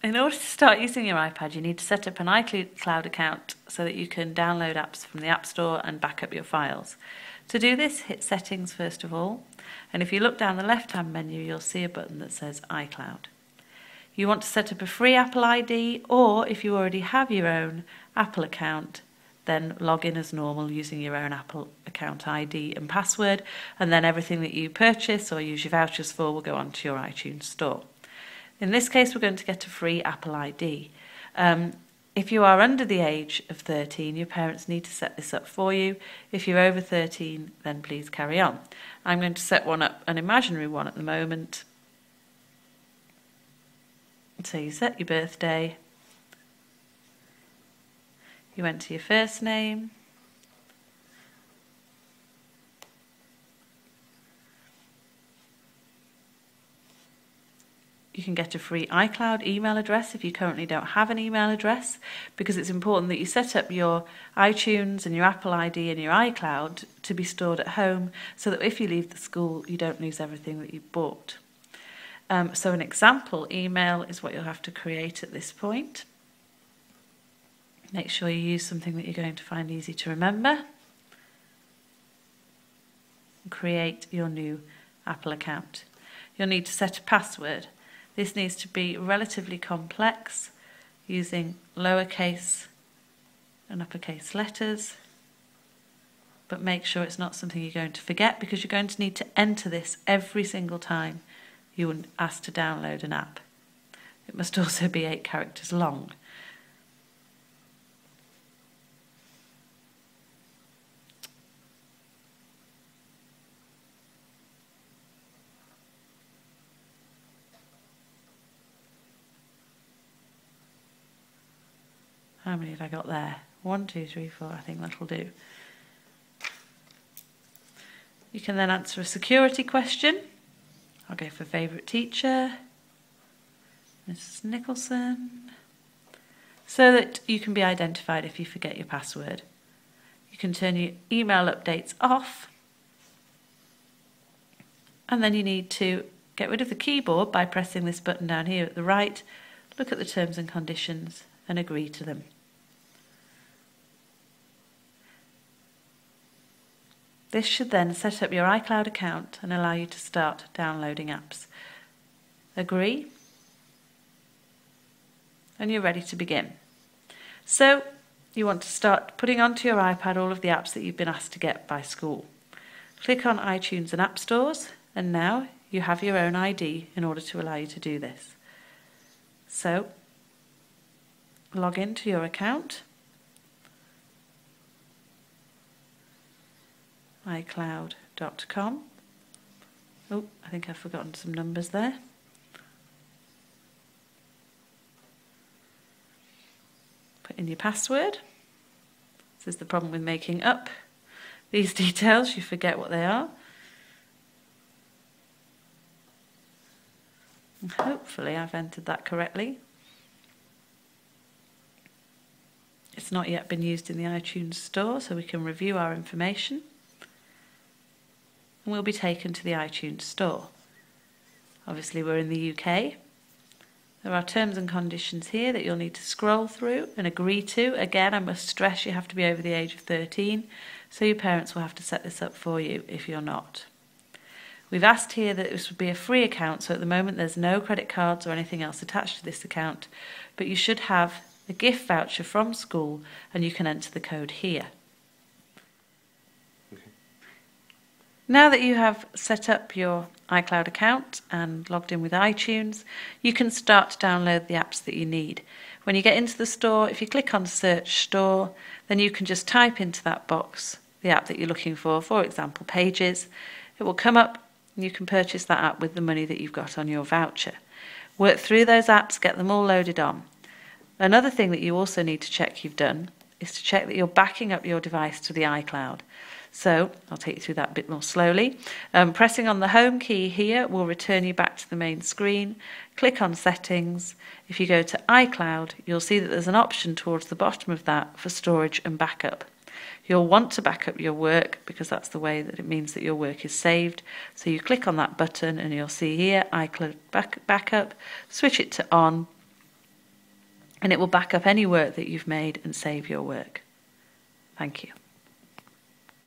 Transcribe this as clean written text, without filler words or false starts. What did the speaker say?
In order to start using your iPad, you need to set up an iCloud account so that you can download apps from the App Store and back up your files. To do this, hit Settings first of all, and if you look down the left-hand menu, you'll see a button that says iCloud. You want to set up a free Apple ID, or if you already have your own Apple account, then log in as normal using your own Apple account ID and password, and then everything that you purchase or use your vouchers for will go onto your iTunes store. In this case, we're going to get a free Apple ID. If you are under the age of 13, your parents need to set this up for you. If you're over 13, then please carry on. I'm going to set one up, an imaginary one at the moment. So you set your birthday. You enter your first name. You can get a free iCloud email address if you currently don't have an email address, because it's important that you set up your iTunes and your Apple ID and your iCloud to be stored at home so that if you leave the school, you don't lose everything that you bought. So an example email is what you'll have to create at this point. Make sure you use something that you're going to find easy to remember. And create your new Apple account. You'll need to set a password. This needs to be relatively complex, using lowercase and uppercase letters. But make sure it's not something you're going to forget, because you're going to need to enter this every single time you are asked to download an app. It must also be 8 characters long. How many have I got there? 1, 2, 3, 4, I think that'll do. You can then answer a security question. I'll go for favourite teacher, Mrs. Nicholson, so that you can be identified if you forget your password. You can turn your email updates off, and then you need to get rid of the keyboard by pressing this button down here at the right, look at the terms and conditions and agree to them. This should then set up your iCloud account and allow you to start downloading apps. Agree, and you're ready to begin. So you want to start putting onto your iPad all of the apps that you've been asked to get by school. Click on iTunes and App Stores, and now you have your own ID in order to allow you to do this. So log into your account, iCloud.com. Oh, I think I've forgotten some numbers there. Put in your password. This is the problem with making up these details, you forget what they are. And hopefully I've entered that correctly. It's not yet been used in the iTunes store, so we can review our information. And we'll be taken to the iTunes store. Obviously we're in the UK. There are terms and conditions here that you'll need to scroll through and agree to. Again, I must stress you have to be over the age of 13, so your parents will have to set this up for you if you're not. We've asked here that this would be a free account, so at the moment there's no credit cards or anything else attached to this account, but you should have a gift voucher from school and you can enter the code here. Now that you have set up your iCloud account and logged in with iTunes, you can start to download the apps that you need. When you get into the store, if you click on Search Store, then you can just type into that box the app that you're looking for example, Pages. It will come up and you can purchase that app with the money that you've got on your voucher. Work through those apps, get them all loaded on. Another thing that you also need to check you've done is to check that you're backing up your device to the iCloud. So I'll take you through that a bit more slowly. Pressing on the home key here will return you back to the main screen. Click on Settings. If you go to iCloud, you'll see that there's an option towards the bottom of that for storage and backup. You'll want to back up your work because that's the way that it means that your work is saved. So you click on that button and you'll see here iCloud backup, switch it to on, and it will back up any work that you've made and save your work. Thank you.